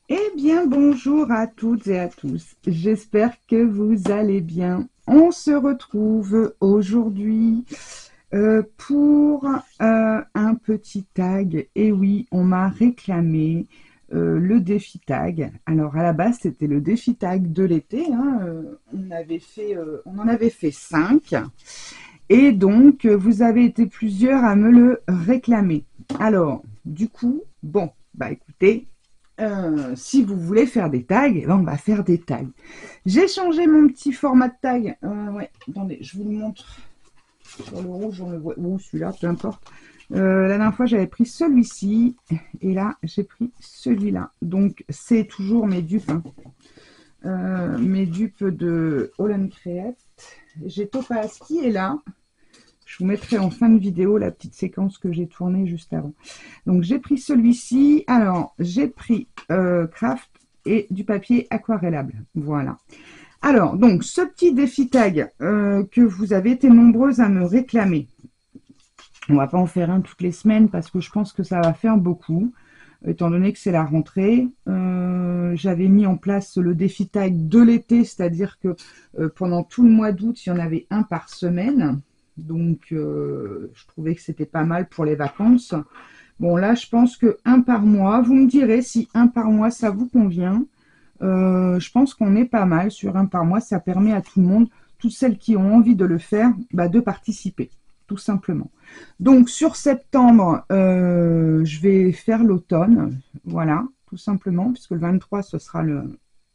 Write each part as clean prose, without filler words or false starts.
Eh bien, bonjour à toutes et à tous. J'espère que vous allez bien. On se retrouve aujourd'hui pour un petit tag. Et oui, on m'a réclamé le défi tag. Alors, à la base, c'était le défi tag de l'été, hein. On en avait fait 5. Et donc, vous avez été plusieurs à me le réclamer. Alors, du coup, bon, bah écoutez, si vous voulez faire des tags, eh ben, on va faire des tags. J'ai changé mon petit format de tag. Ouais, attendez, je vous le montre. Sur le rouge, on le voit. Ou celui-là, peu importe. La dernière fois, j'avais pris celui-ci. Et là, j'ai pris celui-là. Donc, c'est toujours mes dupes. Hein. Mes dupes de All Create. J'ai Topaz qui est là. Je vous mettrai en fin de vidéo la petite séquence que j'ai tournée juste avant. Donc, j'ai pris celui-ci. Alors, j'ai pris Craft et du papier aquarellable. Voilà. Alors, donc, ce petit défi tag que vous avez été nombreuses à me réclamer. On va pas en faire un toutes les semaines parce que je pense que ça va faire beaucoup. Étant donné que c'est la rentrée, j'avais mis en place le défi tag de l'été, c'est-à-dire que pendant tout le mois d'août, il y en avait un par semaine. Donc, je trouvais que c'était pas mal pour les vacances. Bon, là, je pense que un par mois. Vous me direz si un par mois, ça vous convient. Je pense qu'on est pas mal sur un par mois. Ça permet à tout le monde, toutes celles qui ont envie de le faire, bah, de participer, tout simplement. Donc, sur septembre, je vais faire l'automne. Voilà, tout simplement, puisque le 23, ce sera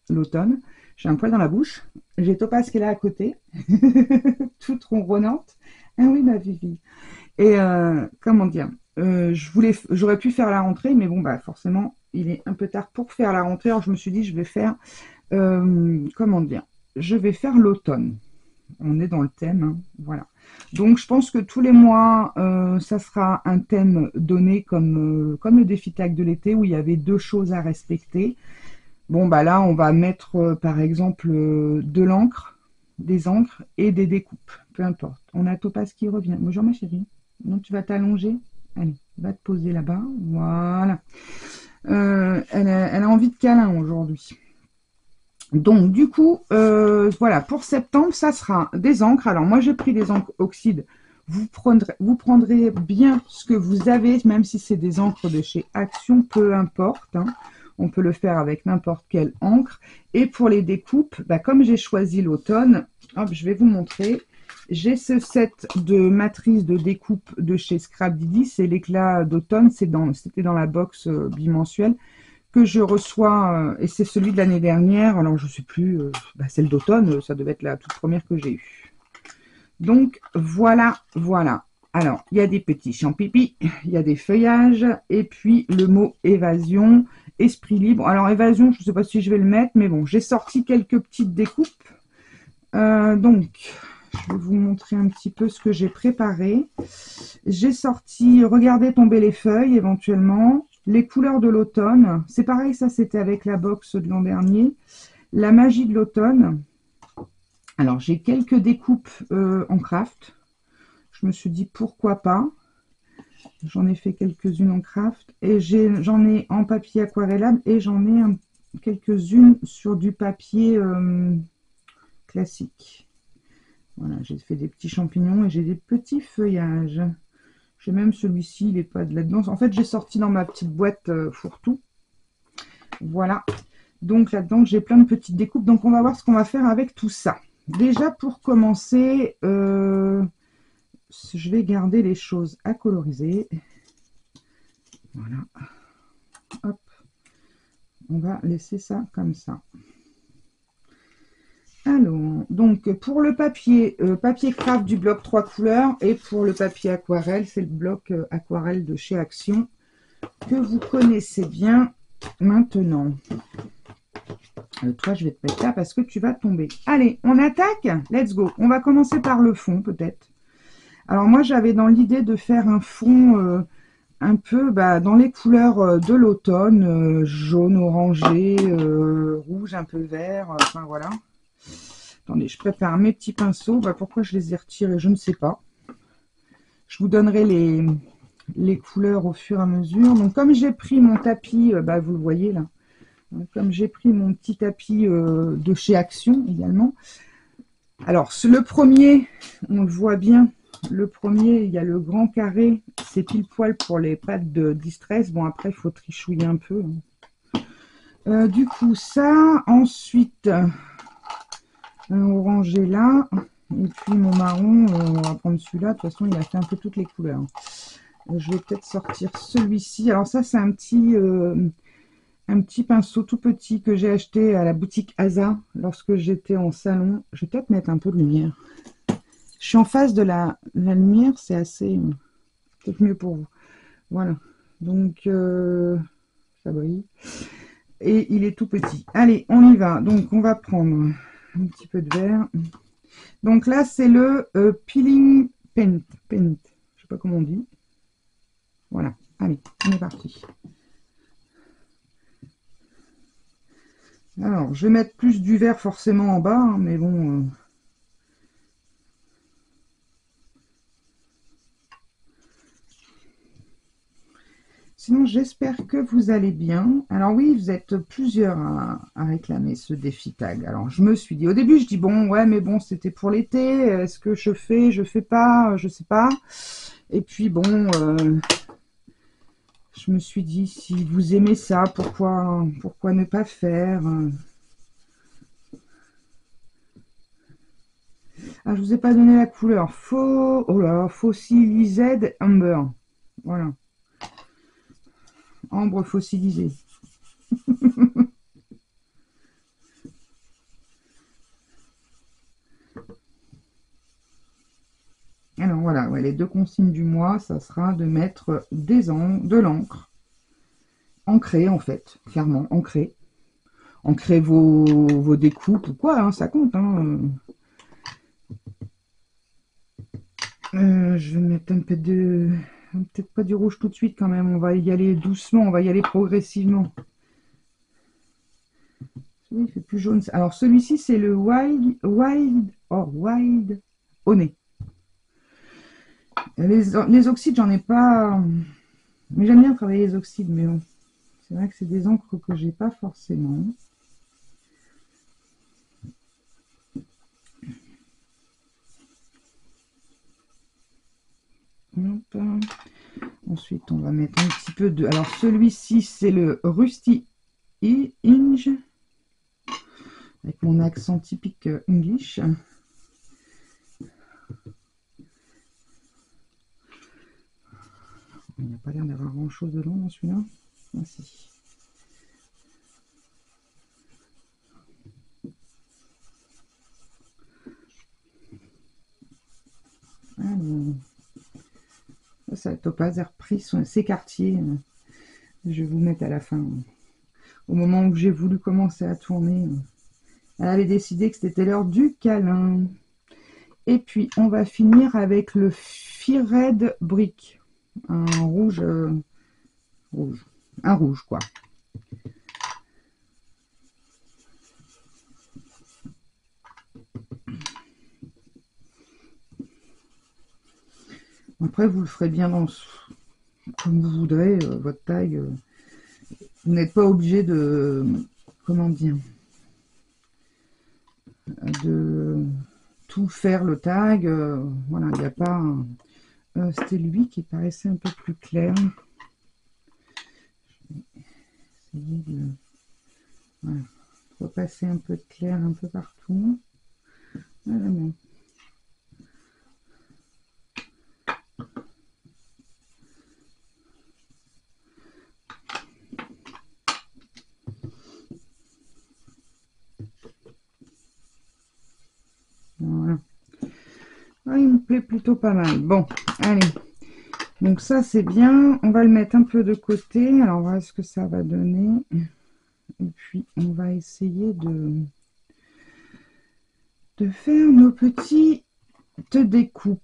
l'automne. J'ai un poil dans la bouche. J'ai Topaz qui est là à côté, toute ronronnante. Ah oui, ma Vivi. Et comment dire, j'aurais pu faire la rentrée, mais bon, bah forcément, il est un peu tard pour faire la rentrée. Alors je me suis dit, je vais faire, comment dire, je vais faire l'automne. On est dans le thème, hein, voilà. Donc je pense que tous les mois, ça sera un thème donné comme le défi tag de l'été où il y avait 2 choses à respecter. Bon, bah là, on va mettre, par exemple, de l'encre, des encres et des découpes. Peu importe. On a Topaz qui revient. Bonjour, ma chérie. Non, tu vas t'allonger. Allez, va te poser là-bas. Voilà. Elle a envie de câlin aujourd'hui. Donc, du coup, voilà. Pour septembre, ça sera des encres. Alors, moi, j'ai pris des encres oxyde. Vous prendrez bien ce que vous avez, même si c'est des encres de chez Action, peu importe. Hein. On peut le faire avec n'importe quelle encre. Et pour les découpes, bah, comme j'ai choisi l'automne, je vais vous montrer. J'ai ce set de matrices de découpe de chez Scrap Didi. C'est l'éclat d'automne. C'était dans la box bimensuelle que je reçois. Et c'est celui de l'année dernière. Alors, je ne sais plus. Celle d'automne, ça devait être la toute première que j'ai eue. Donc, voilà, voilà. Alors, il y a des petits champipis, il y a des feuillages, et puis le mot évasion, esprit libre. Alors, évasion, je ne sais pas si je vais le mettre, mais bon, j'ai sorti quelques petites découpes. Donc, je vais vous montrer un petit peu ce que j'ai préparé. J'ai sorti, regardez tomber les feuilles, éventuellement, les couleurs de l'automne. C'est pareil, ça, c'était avec la box de l'an dernier. La magie de l'automne. Alors, j'ai quelques découpes en craft. Je me suis dit pourquoi pas. J'en ai fait quelques-unes en craft. Et j'en ai en papier aquarellable et j'en ai quelques-unes sur du papier classique. Voilà, j'ai fait des petits champignons et j'ai des petits feuillages. J'ai même celui-ci, il n'est pas de là-dedans. En fait, j'ai sorti dans ma petite boîte fourre-tout. Voilà. Donc là-dedans, j'ai plein de petites découpes. Donc, on va voir ce qu'on va faire avec tout ça. Déjà, pour commencer, je vais garder les choses à coloriser. Voilà. Hop. On va laisser ça comme ça. Alors, donc pour le papier, papier craft du bloc 3 couleurs et pour le papier aquarelle, c'est le bloc aquarelle de chez Action que vous connaissez bien maintenant. Toi, je vais te mettre là parce que tu vas tomber. Allez, on attaque. Let's go. On va commencer par le fond peut-être. Alors moi, j'avais dans l'idée de faire un fond un peu dans les couleurs de l'automne, jaune, orangé, rouge, un peu vert, enfin voilà. Attendez, je prépare mes petits pinceaux. Bah, pourquoi je les ai retirés, je ne sais pas. Je vous donnerai les couleurs au fur et à mesure. Donc, comme j'ai pris mon tapis, bah, vous le voyez là, comme j'ai pris mon petit tapis de chez Action également. Alors, le premier, on le voit bien. Le premier, il y a le grand carré. C'est pile poil pour les pattes de distress. Bon, après, il faut trichouiller un peu. Du coup, ça. Ensuite, un orangé là. Et puis mon marron, on va prendre celui-là. De toute façon, il a fait un peu toutes les couleurs. Je vais peut-être sortir celui-ci. Alors ça, c'est un petit pinceau tout petit que j'ai acheté à la boutique Asa lorsque j'étais en salon. Je vais peut-être mettre un peu de lumière. Je suis en face de la lumière, c'est assez... peut-être mieux pour vous. Voilà. Donc, ça brille. Et il est tout petit. Allez, on y va. Donc, on va prendre un petit peu de vert. Donc là, c'est le peeling paint. Je ne sais pas comment on dit. Voilà. Allez, on est parti. Alors, je vais mettre plus du vert forcément en bas, hein, mais bon... Sinon, j'espère que vous allez bien. Alors oui, vous êtes plusieurs à réclamer ce défi tag. Alors, je me suis dit, au début, je dis, bon, ouais, mais bon, c'était pour l'été. Est-ce que je fais pas, je sais pas. Et puis, bon, je me suis dit, si vous aimez ça, pourquoi ne pas faire? Ah, je vous ai pas donné la couleur. Oh là, Fossilised Amber. Voilà. Ambre fossilisée. Alors voilà, ouais, les deux consignes du mois, ça sera de mettre de l'encre. Ancrée en fait, clairement, ancrée. Ancrez vos découpes ou quoi, hein, ça compte. Hein. Je vais mettre un peu de... peut-être pas du rouge tout de suite quand même, on va y aller doucement, on va y aller progressivement. Oui, il fait plus jaune. Alors celui-ci, c'est le Wild Honey. Les oxydes, j'en ai pas... Mais j'aime bien travailler les oxydes, mais bon. C'est vrai que c'est des encres que j'ai pas forcément. Hop. Ensuite, on va mettre un petit peu de... Alors, celui-ci, c'est le Rusty Inge. Avec mon accent typique English. Il n'y a pas l'air d'avoir grand-chose dedans dans celui-là. Ah, si. Alors, ça, Topaz a repris ses quartiers. Je vais vous mettre à la fin. Au moment où j'ai voulu commencer à tourner, elle avait décidé que c'était l'heure du câlin. Et puis, on va finir avec le Fired Brick. Un rouge, rouge. Un rouge, quoi. Après, vous le ferez bien comme vous voudrez, votre taille. Vous n'êtes pas obligé de... Comment dire, de tout faire le tag. Voilà, il n'y a pas... C'était lui qui paraissait un peu plus clair. Je vais essayer de... Voilà. Repasser un peu de clair un peu partout. Voilà, bon. Voilà. Ah, il me plaît plutôt pas mal. Bon, allez. Donc ça, c'est bien. On va le mettre un peu de côté. Alors, voilà ce que ça va donner. Et puis, on va essayer de faire nos petites découpes.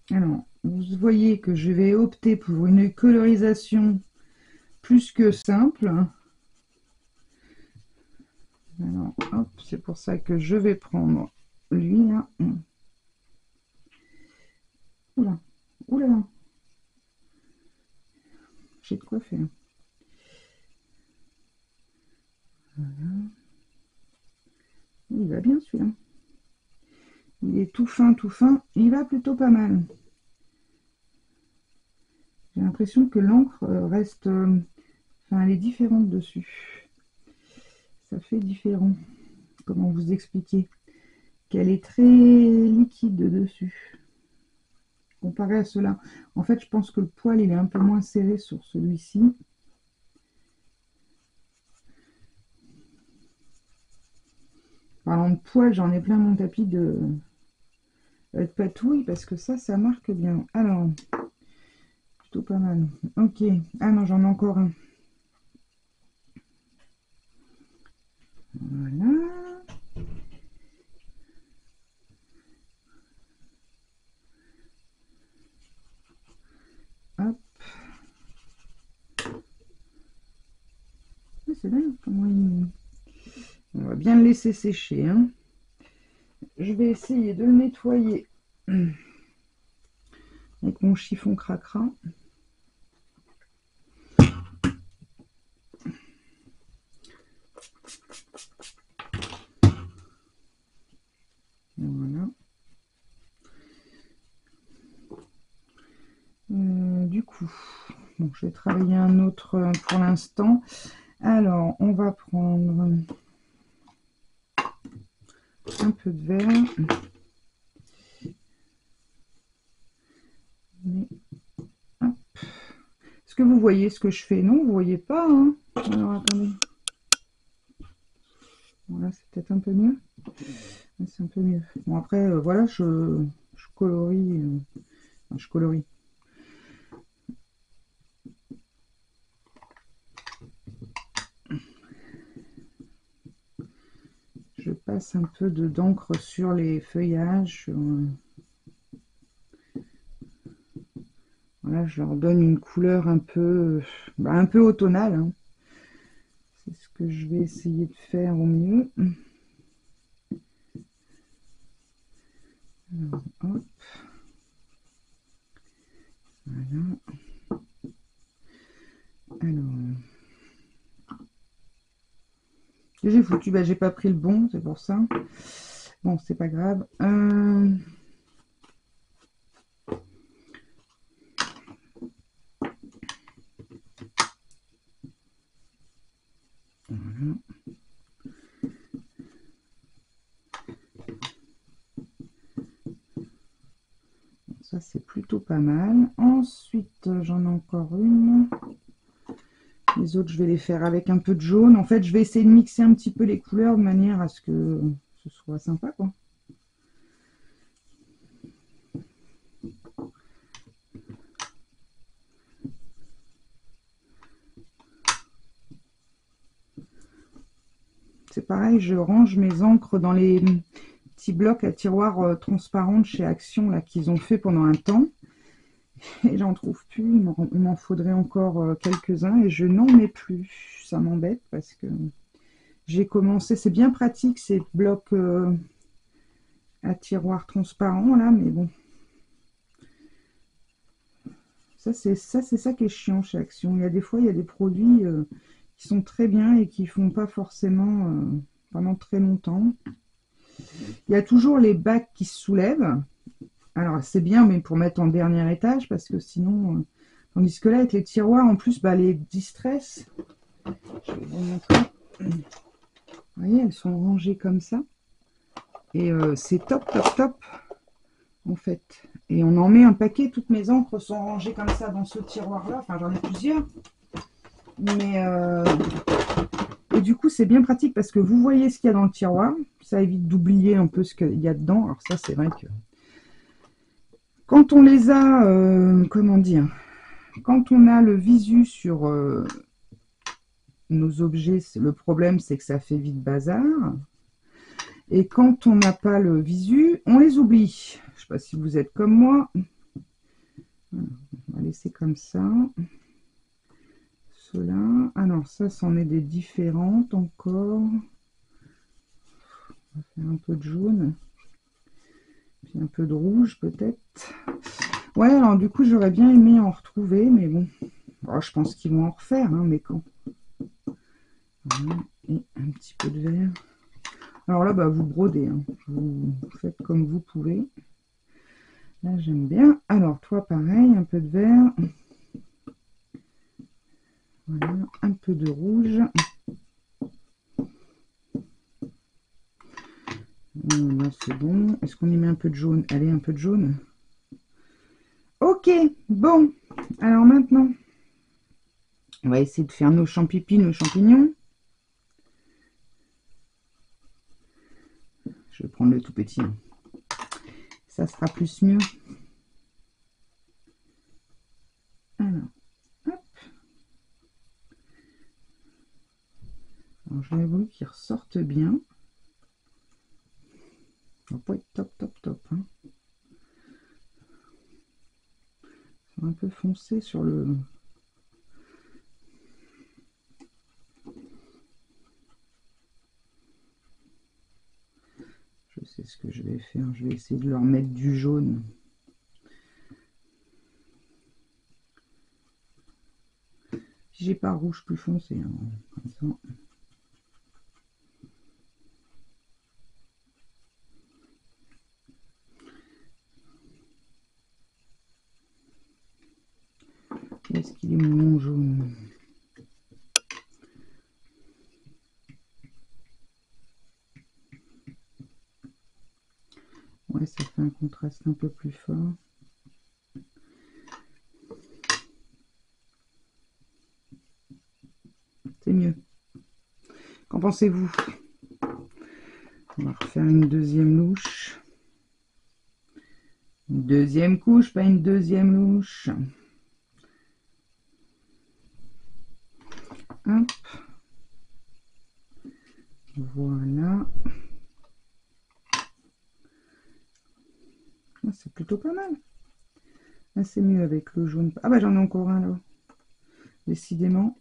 Alors, vous voyez que je vais opter pour une colorisation plus que simple. Alors, hop, c'est pour ça que je vais prendre lui là. Oula, oula, j'ai de quoi faire. Voilà. Il va bien celui-là. Il est tout fin, tout fin. Il va plutôt pas mal. J'ai l'impression que l'encre reste... enfin, elle est différente dessus. Ça fait différent. Comment vous expliquer? Qu'elle est très liquide dessus. Comparé à cela. En fait, je pense que le poil, il est un peu moins serré sur celui-ci. Parlant de poil, j'en ai plein mon tapis de patouille parce que ça marque bien. Alors, plutôt pas mal. Ok. Ah non, j'en ai encore un. Voilà. Hop. C'est bien comment il... On va bien le laisser sécher. Hein. Je vais essayer de le nettoyer avec mon chiffon cracra. Voilà. Du coup, bon, je vais travailler un autre pour l'instant. Alors, on va prendre un peu de vert. Est-ce que vous voyez ce que je fais? Non, vous voyez pas. Hein. Alors, attendez. Voilà, c'est peut-être un peu mieux. C'est un peu mieux. Bon, après, voilà, je colorie. Enfin, je colorie. Je passe un peu d'encre sur les feuillages. Voilà, je leur donne une couleur un peu automnale. Hein. C'est ce que je vais essayer de faire au mieux. Alors, hop. Voilà. Alors. J'ai foutu, bah, j'ai pas pris le bon, c'est pour ça. Bon, c'est pas grave. Voilà. Ça, c'est plutôt pas mal. Ensuite, j'en ai encore une. Les autres, je vais les faire avec un peu de jaune. En fait, je vais essayer de mixer un petit peu les couleurs de manière à ce que ce soit sympa, quoi. C'est pareil, je range mes encres dans les petits blocs à tiroirs transparents de chez Action, là, qu'ils ont fait pendant un temps. Et j'en trouve plus, il m'en faudrait encore quelques-uns et je n'en ai plus. Ça m'embête parce que j'ai commencé, c'est bien pratique ces blocs à tiroirs transparents là, mais bon. Ça c'est ça qui est chiant chez Action. Il y a des fois, il y a des produits qui sont très bien et qui font pas forcément pendant très longtemps. Il y a toujours les bacs qui se soulèvent. Alors c'est bien, mais pour mettre en dernier étage, parce que sinon... tandis que là, avec les tiroirs, en plus, bah, les distress, je vais vous montrer. Vous voyez, elles sont rangées comme ça. Et c'est top, top, top, en fait. Et on en met un paquet. Toutes mes encres sont rangées comme ça dans ce tiroir-là. Enfin, j'en ai plusieurs. Mais... et du coup, c'est bien pratique parce que vous voyez ce qu'il y a dans le tiroir. Ça évite d'oublier un peu ce qu'il y a dedans. Alors ça, c'est vrai que... quand on les a... comment dire? Quand on a le visu sur... nos objets, le problème c'est que ça fait vite bazar. Et quand on n'a pas le visu, on les oublie. Je ne sais pas si vous êtes comme moi. Voilà, on va laisser comme ça. cela. Alors ça, c'en est des différentes encore. On va faire un peu de jaune. Puis un peu de rouge peut-être. Ouais, alors du coup, j'aurais bien aimé en retrouver, mais bon. Oh, je pense qu'ils vont en refaire, hein, mais quand. Voilà. Et un petit peu de vert. Alors là, bah, vous brodez. Hein. Vous faites comme vous pouvez. Là, j'aime bien. Alors, toi, pareil, un peu de vert. Voilà, un peu de rouge. Là, c'est bon. Est-ce qu'on y met un peu de jaune? Allez, un peu de jaune. Ok, bon. Alors maintenant, on va essayer de faire nos champipis, nos champignons. Je vais prendre le tout petit. Ça sera plus mieux. Alors, hop. Alors, j'aurais voulu qu'ils ressortent bien. Ça va pas être top, top, top. Hein. C'est un peu foncé sur le... Je sais ce que je vais faire. Je vais essayer de leur mettre du jaune. Si j'ai pas rouge plus foncé, hein, comme ça. Est-ce qu'il est mon jaune? Ouais, ça fait un contraste un peu plus fort. C'est mieux. Qu'en pensez-vous? On va refaire une deuxième louche. Une deuxième couche, pas une deuxième louche. Hop. Voilà. Ah, c'est plutôt pas mal. Ah, c'est mieux avec le jaune. Ah bah j'en ai encore un là. Décidément.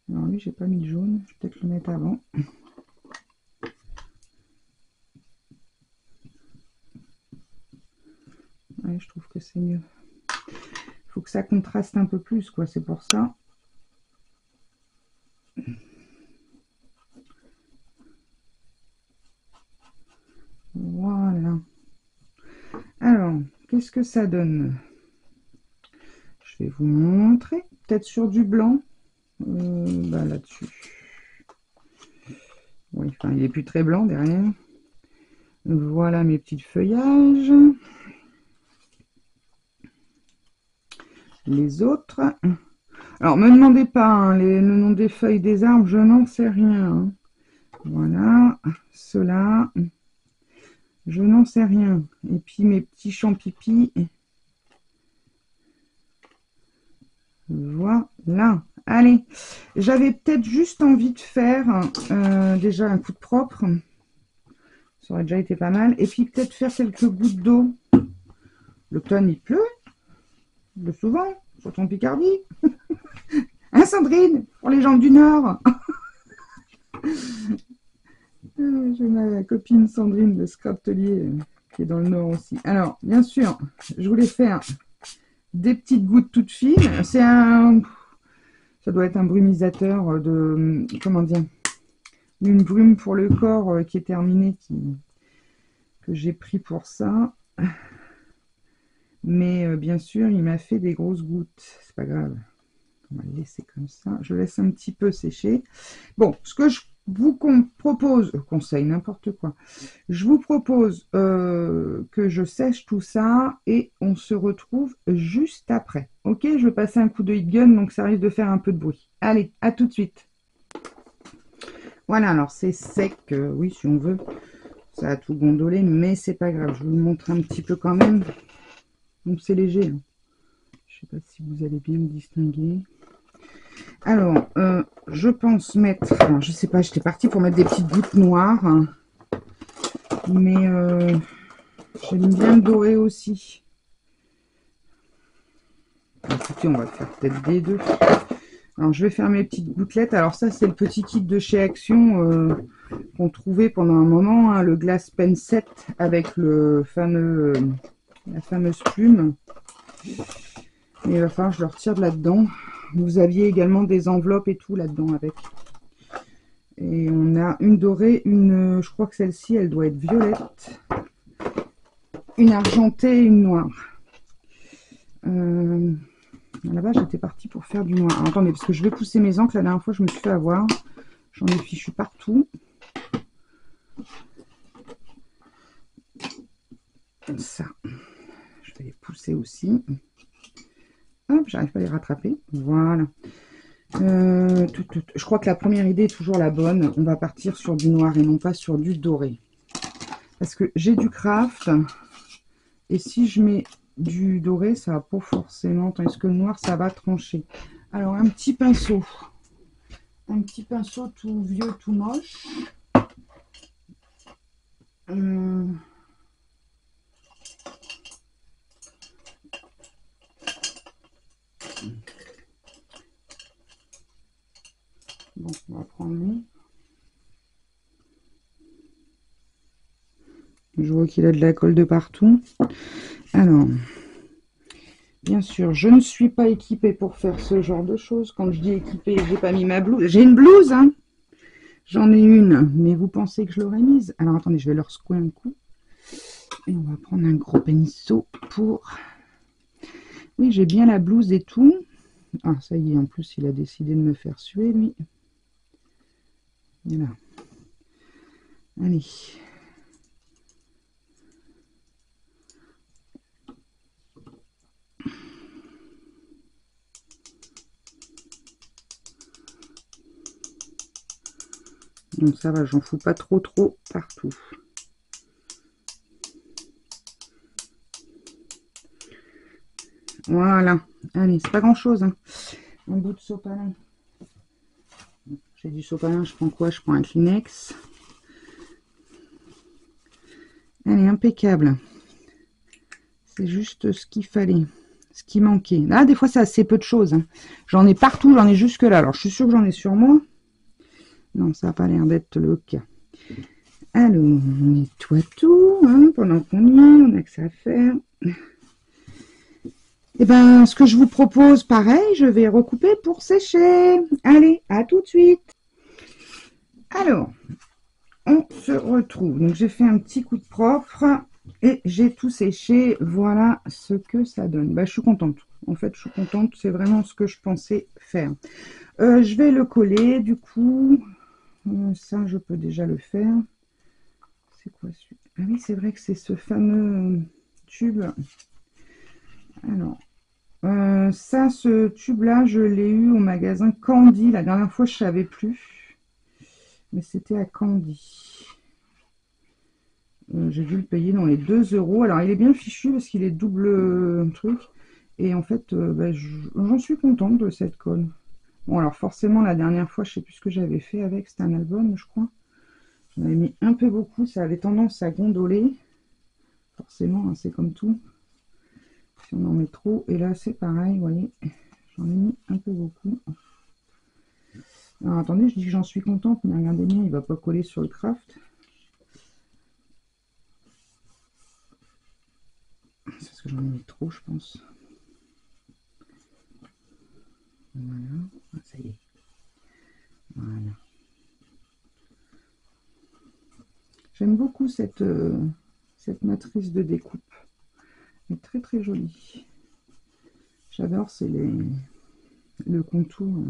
Alors lui, j'ai pas mis le jaune. Je vais peut-être le mettre avant. Ouais, je trouve que c'est mieux. Il faut que ça contraste un peu plus, quoi. C'est pour ça. Voilà. Alors, qu'est-ce que ça donne? Je vais vous montrer. Peut-être sur du blanc. Bah, là-dessus. Oui, enfin, il n'est plus très blanc derrière. Voilà mes petits feuillages. Les autres. Alors, me demandez pas hein, le nom des feuilles des arbres, je n'en sais rien. Hein. Voilà, ceux-là, je n'en sais rien. Et puis mes petits champipis. Voilà. Allez, j'avais peut-être juste envie de faire déjà un coup de propre. Ça aurait déjà été pas mal. Et puis peut-être faire quelques gouttes d'eau. L'automne, il pleut. Le souvent, surtout en Picardie. Hein, Sandrine? Pour les gens du Nord. J'ai ma copine Sandrine de Scraptelier qui est dans le Nord aussi. Alors, bien sûr, je voulais faire des petites gouttes toutes fines. C'est un... Ça doit être un brumisateur de... Comment dire? Une brume pour le corps qui est terminée, que j'ai pris pour ça. Mais bien sûr, il m'a fait des grosses gouttes. C'est pas grave. On va le laisser comme ça. Je laisse un petit peu sécher. Bon, ce que je vous propose, conseil, n'importe quoi. Je vous propose que je sèche tout ça et on se retrouve juste après. Ok, je vais passer un coup de heat gun, donc ça risque de faire un peu de bruit. Allez, à tout de suite. Voilà, alors c'est sec, oui, si on veut. Ça a tout gondolé, mais c'est pas grave. Je vous le montre un petit peu quand même. Donc c'est léger. Hein. Je sais pas si vous allez bien me distinguer. Alors, je pense mettre... Alors, je sais pas, j'étais partie pour mettre des petites gouttes noires. Hein, mais j'aime bien le doré aussi. Écoutez, on va faire peut-être des deux. Alors, je vais faire mes petites gouttelettes. Alors ça, c'est le petit kit de chez Action qu'on trouvait pendant un moment, hein, le Glass Pen Set avec le fameux, la fameuse plume. Et il va falloir que je le retire de là-dedans. Vous aviez également des enveloppes et tout là-dedans avec. Et on a une dorée, une, je crois que celle-ci, elle doit être violette. Une argentée et une noire. Là-bas, j'étais partie pour faire du noir. Alors, attendez, parce que je vais pousser mes encres. La dernière fois, je me suis fait avoir. J'en ai fichu partout. Comme ça. Je vais les pousser aussi. Hop, j'arrive pas à les rattraper. Voilà. Je crois que la première idée est toujours la bonne. On va partir sur du noir et non pas sur du doré. Parce que j'ai du craft. Et si je mets du doré, ça va pas forcément. Tandis que le noir, ça va trancher. Alors, un petit pinceau. Un petit pinceau tout vieux, tout moche. Bon, on va prendre lui. Je vois qu'il a de la colle de partout. Alors, bien sûr, je ne suis pas équipée pour faire ce genre de choses. Quand je dis équipée, j'ai pas mis ma blouse. J'ai une blouse, hein. J'en ai une, mais vous pensez que je l'aurais mise? Alors, attendez, je vais leur secouer un coup. Et on va prendre un gros pinceau pour... Oui, j'ai bien la blouse et tout. Ah, ça y est, en plus, il a décidé de me faire suer, lui. Voilà. Allez. Donc ça va, j'en fous pas trop partout. Voilà. Allez, c'est pas grand chose, hein. Un bout de sopalin. J'ai du sopalin, je prends quoi? Je prends un Kleenex. Allez, impeccable. C'est juste ce qu'il fallait. Ce qui manquait. Là, des fois, c'est assez peu de choses, hein. J'en ai partout, j'en ai jusque là. Alors, je suis sûre que j'en ai sur moi. Non, ça n'a pas l'air d'être le cas. Alors, on nettoie tout, hein, pendant qu'on y est, on n'a que ça à faire. Et ben, ce que je vous propose, pareil, je vais recouper pour sécher. Allez, à tout de suite. Alors, on se retrouve. Donc, j'ai fait un petit coup de propre et j'ai tout séché. Voilà ce que ça donne. Bah, je suis contente. En fait, je suis contente. C'est vraiment ce que je pensais faire. Je vais le coller, du coup. Ça, je peux déjà le faire. C'est quoi celui? Ah oui, c'est vrai que c'est ce fameux tube. Alors, ça, ce tube-là, je l'ai eu au magasin Candy. La dernière fois, je ne savais plus. Mais c'était à Candy. J'ai dû le payer dans les 2 euros. Alors, il est bien fichu parce qu'il est double truc. Et en fait, bah, j'en suis contente de cette colle. Bon, alors forcément, la dernière fois, je ne sais plus ce que j'avais fait avec. C'était un album, je crois. J'en avais mis un peu beaucoup. Ça avait tendance à gondoler. Forcément, hein, c'est comme tout. Si on en met trop. Et là, c'est pareil, vous voyez. J'en ai mis un peu beaucoup. Alors, attendez, je dis que j'en suis contente, mais regardez bien, il ne va pas coller sur le craft. C'est parce que j'en ai mis trop, je pense. Voilà, ah, ça y est. Voilà. J'aime beaucoup cette matrice de découpe. Elle est très très jolie. J'adore, c'est le contour.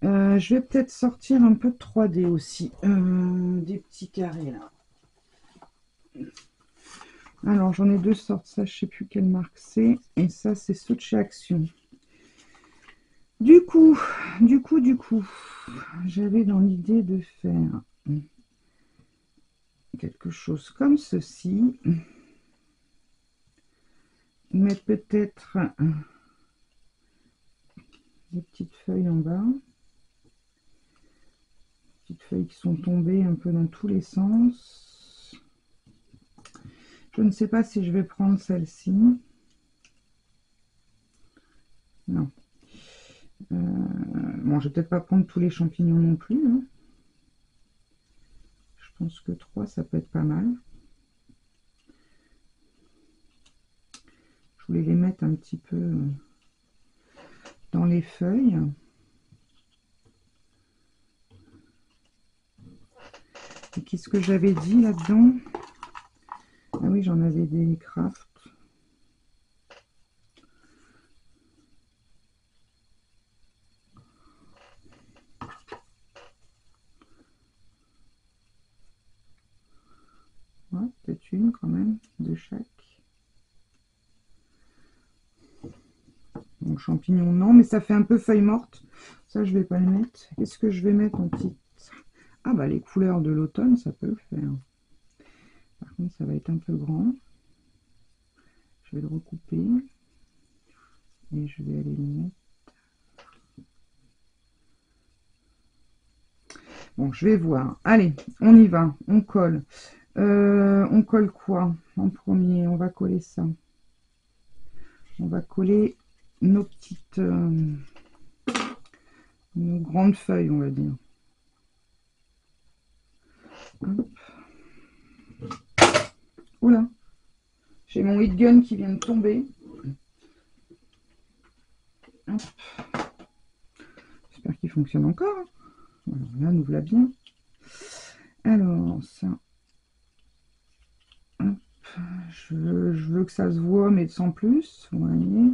Je vais peut-être sortir un peu de 3D aussi. Des petits carrés là. Alors j'en ai deux sortes. Ça, je sais plus quelle marque c'est. Et ça, c'est ceux de chez Action. Du coup, j'avais dans l'idée de faire quelque chose comme ceci. Mettre peut-être des petites feuilles en bas. Petites feuilles qui sont tombées un peu dans tous les sens. Je ne sais pas si je vais prendre celle-ci. Non. Bon, je vais peut-être pas prendre tous les champignons non plus, hein. Je pense que 3, ça peut être pas mal. Je voulais les mettre un petit peu dans les feuilles. Et qu'est-ce que j'avais dit là-dedans? Ah oui, j'en avais des crafts. Ouais, peut-être une quand même, de chaque. Donc champignons, non, mais ça fait un peu feuille morte. Ça, je vais pas le mettre. Qu'est-ce que je vais mettre en petit? Ah bah les couleurs de l'automne, ça peut le faire. Par contre, ça va être un peu grand. Je vais le recouper. Et je vais aller le mettre. Bon, je vais voir. Allez, on y va. On colle. On colle quoi en premier? On va coller ça. On va coller nos petites... nos grandes feuilles, on va dire. Hop. Oula, j'ai mon heat gun qui vient de tomber. Hop. J'espère qu'il fonctionne encore. Alors là, nous voilà bien. Alors, ça. Hop. Je veux que ça se voit, mais sans plus. Vous voyez.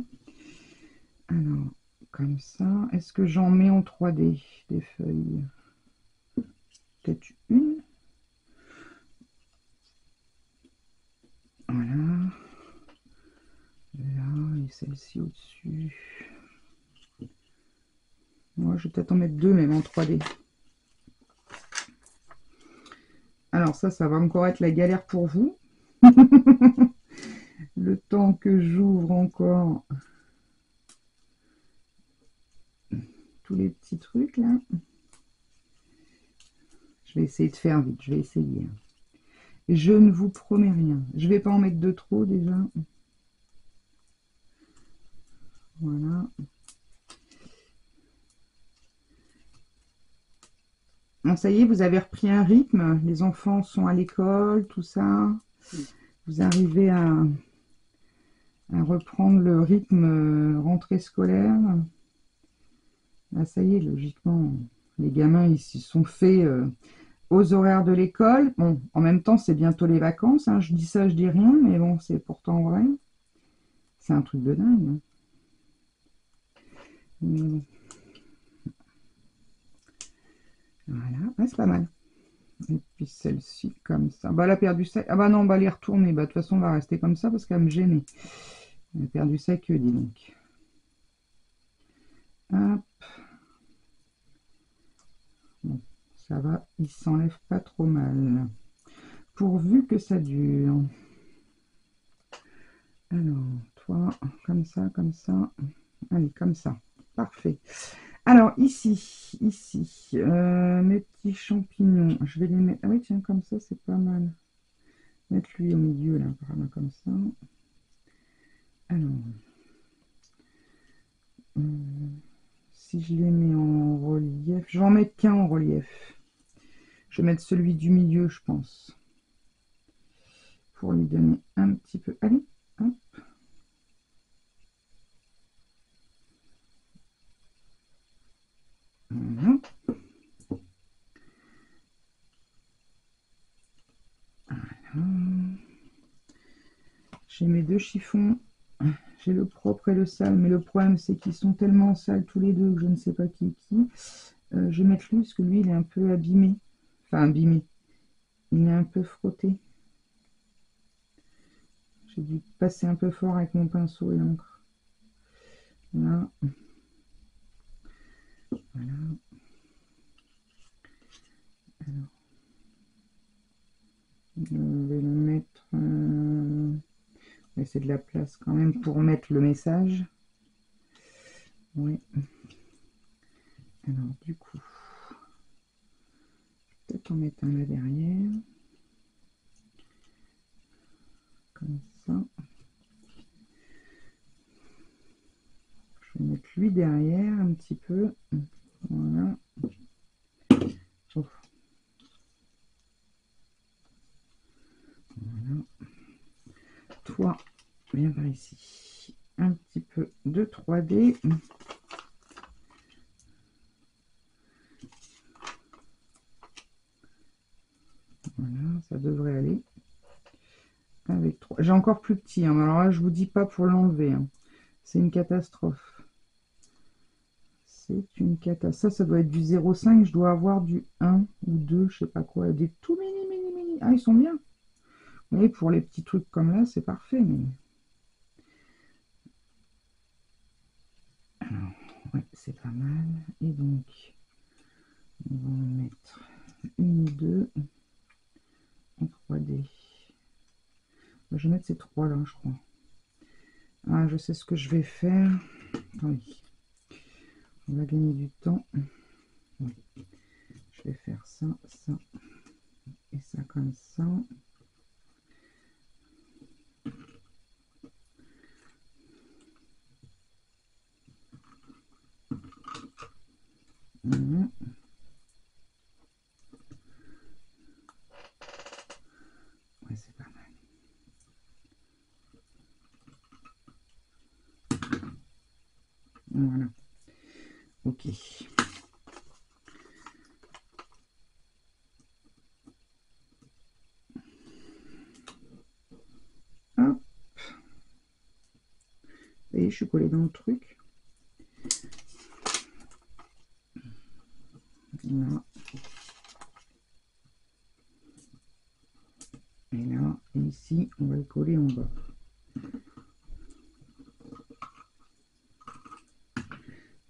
Alors, comme ça. Est-ce que j'en mets en 3D des feuilles? Peut-être une. Voilà. Là, et celle-ci au-dessus. Moi, je vais peut-être en mettre deux, même en 3D. Alors ça va encore être la galère pour vous. Le temps que j'ouvre encore tous les petits trucs là. Je vais essayer de faire vite, je vais essayer. Je ne vous promets rien. Je vais pas en mettre de trop déjà. Voilà. Bon, ça y est, vous avez repris un rythme. Les enfants sont à l'école, tout ça. Vous arrivez à reprendre le rythme rentrée scolaire. Là, ça y est, logiquement, les gamins, ils s'y sont faits aux horaires de l'école. Bon, en même temps, c'est bientôt les vacances, hein. Je dis ça, je dis rien, mais bon, c'est pourtant vrai. C'est un truc de dingue, hein. Voilà, ah, c'est pas mal. Et puis celle-ci, comme ça. Bah, elle a perdu ça. Ah bah non, on va les retourner. Bah, de toute façon, on va rester comme ça parce qu'elle me gênait. Elle a perdu sa queue, dis donc. Hop. Bon, ça va, il s'enlève pas trop mal. Pourvu que ça dure. Alors, toi, comme ça, comme ça. Allez, comme ça. Parfait. Alors, ici, mes petits champignons, je vais les mettre... Ah oui, tiens, comme ça, c'est pas mal. Mettre lui au milieu, là, apparemment, comme ça. Alors, si je les mets en relief, je vais en mettre qu'un en relief. Je vais mettre celui du milieu, je pense. Pour lui donner un petit peu... Allez, hop. Voilà. J'ai mes deux chiffons. J'ai le propre et le sale, mais le problème c'est qu'ils sont tellement sales tous les deux que je ne sais pas qui est qui. Je vais mettre lui parce que lui il est un peu abîmé. Enfin abîmé. Il est un peu frotté. J'ai dû passer un peu fort avec mon pinceau et l'encre. Là. Voilà. Alors. Je vais le mettre... on va essayer de la place quand même pour mettre le message. Oui. Alors du coup... peut-être en mettre un là derrière. Comme ça. Je vais mettre lui derrière un petit peu. Voilà. Oh. Voilà. Toi, viens par ici. Un petit peu de 3D. Voilà, ça devrait aller. Avec 3. J'ai encore plus petit, hein. Alors là, je vous dis pas pour l'enlever. Hein. C'est une catastrophe. C'est une catastrophe. Ça doit être du 0,5. Je dois avoir du 1 ou 2, je sais pas quoi. Des tout mini, mini, mini. Ah, ils sont bien. Vous voyez, pour les petits trucs comme là, c'est parfait. Mais... alors, ouais, c'est pas mal. Et donc, on va en mettre une ou deux en 3D. Je vais mettre ces trois là, je crois. Ah, je sais ce que je vais faire. Oui. On va gagner du temps. Oui. Je vais faire ça, ça et ça comme ça. Voilà. Ouais, c'est pas mal. Voilà. Ok. Hop. Et je suis collée dans le truc. Là. Et là, et ici, on va le coller en bas.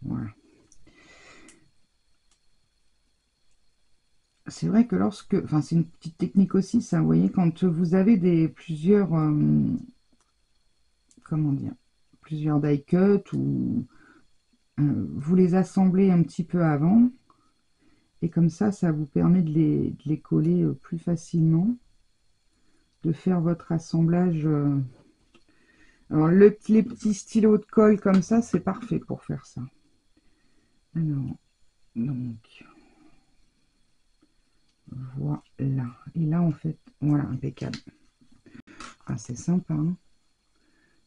Voilà. C'est vrai que lorsque... enfin, c'est une petite technique aussi, ça, vous voyez, quand vous avez plusieurs... comment dire, plusieurs die cut ou vous les assemblez un petit peu avant et comme ça vous permet de les coller plus facilement, de faire votre assemblage. Alors les petits stylos de colle comme ça, c'est parfait pour faire ça. Alors donc voilà, et là en fait voilà, impeccable. Ah, c'est sympa, hein.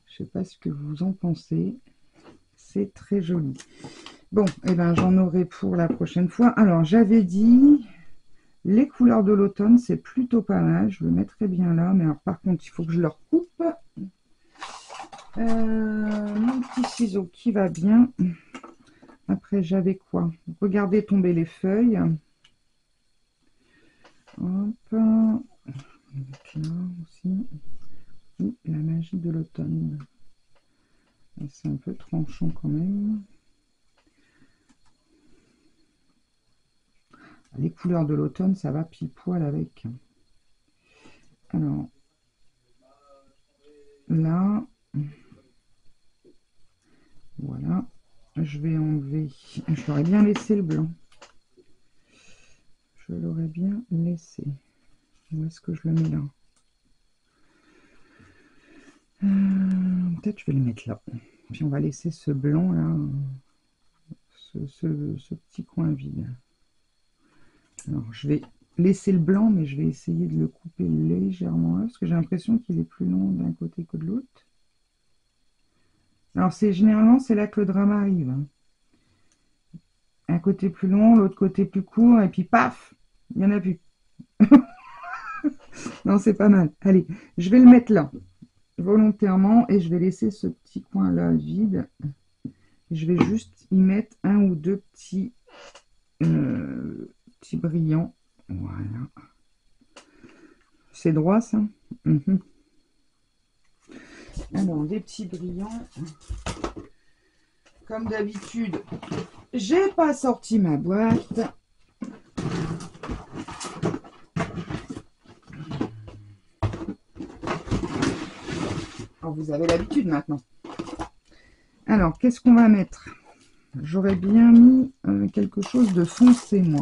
Je sais pas ce que vous en pensez, c'est très joli. Bon, et ben j'en aurai pour la prochaine fois. Alors j'avais dit les couleurs de l'automne, c'est plutôt pas mal. Je le mettrai bien là, mais alors par contre il faut que je leur coupe mon petit ciseau qui va bien. Après j'avais quoi? Regardez tomber les feuilles. Hop, là aussi. La magie de l'automne. C'est un peu tranchant quand même. Les couleurs de l'automne, ça va pile poil avec. Alors, là, voilà. Je vais enlever. Je l'aurais bien laissé le blanc. Je l'aurais bien laissé. Où est-ce que je le mets là? Peut-être je vais le mettre là. Puis on va laisser ce blanc là, ce petit coin vide. Alors je vais laisser le blanc, mais je vais essayer de le couper légèrement là, parce que j'ai l'impression qu'il est plus long d'un côté que de l'autre. Alors généralement c'est là que le drama arrive. Hein. Un côté plus long, l'autre côté plus court, et puis paf, il n'y en a plus. Non, c'est pas mal. Allez, je vais le mettre là, volontairement, et je vais laisser ce petit coin là vide. Je vais juste y mettre un ou deux petits brillants. Voilà. C'est droit ça. Alors, des petits brillants. Comme d'habitude, j'ai pas sorti ma boîte. Alors, vous avez l'habitude maintenant. Alors, qu'est-ce qu'on va mettre? J'aurais bien mis quelque chose de foncé, moi.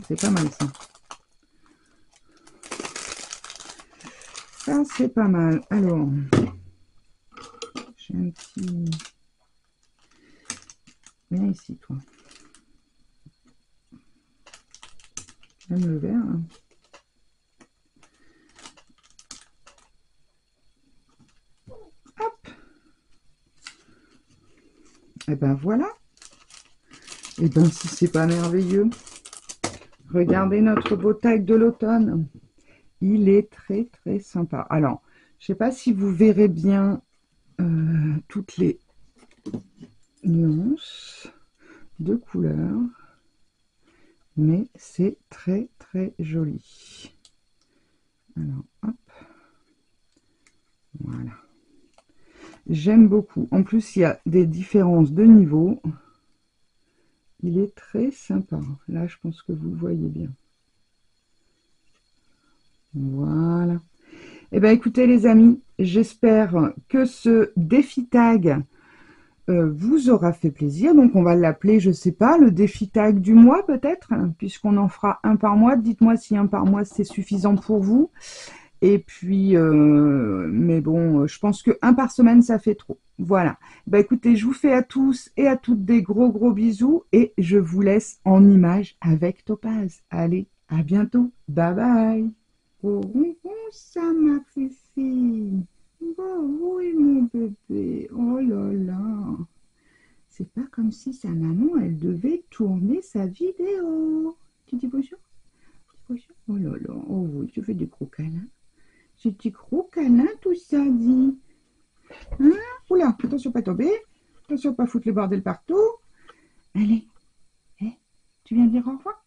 C'est pas mal ça. Pas ça, c'est pas mal. Alors, j'ai un petit... Viens ici, toi. J'aime le vert. Hein. Hop. Et ben voilà. Et ben si c'est pas merveilleux. Regardez notre beau tag de l'automne. Il est très très sympa. Alors, je sais pas si vous verrez bien toutes les nuances de couleurs, mais c'est très très joli. Alors, hop, voilà. J'aime beaucoup. En plus, il y a des différences de niveau. Il est très sympa. Là, je pense que vous le voyez bien. Voilà. Eh bien, écoutez, les amis, j'espère que ce défi tag vous aura fait plaisir. Donc, on va l'appeler, je ne sais pas, le défi tag du mois, peut-être, puisqu'on en fera un par mois. Dites-moi si un par mois, c'est suffisant pour vous. Et puis, mais bon, je pense que un par semaine, ça fait trop. Voilà. Bah, écoutez, je vous fais à tous et à toutes des gros, gros bisous. Et je vous laisse en image avec Topaz. Allez, à bientôt. Bye bye. Oh, ça m'a fait fille. Bah oui, mon bébé. Oh là là. C'est pas comme si sa maman, elle devait tourner sa vidéo. Tu dis bonjour? Bonjour. Oh là là. Oh oui, tu fais des gros câlins. C'est des gros câlins, tout ça, dit. Hein? Oula, attention pas tomber. Attention pas foutre le bordel partout. Allez. Eh, tu viens dire au revoir?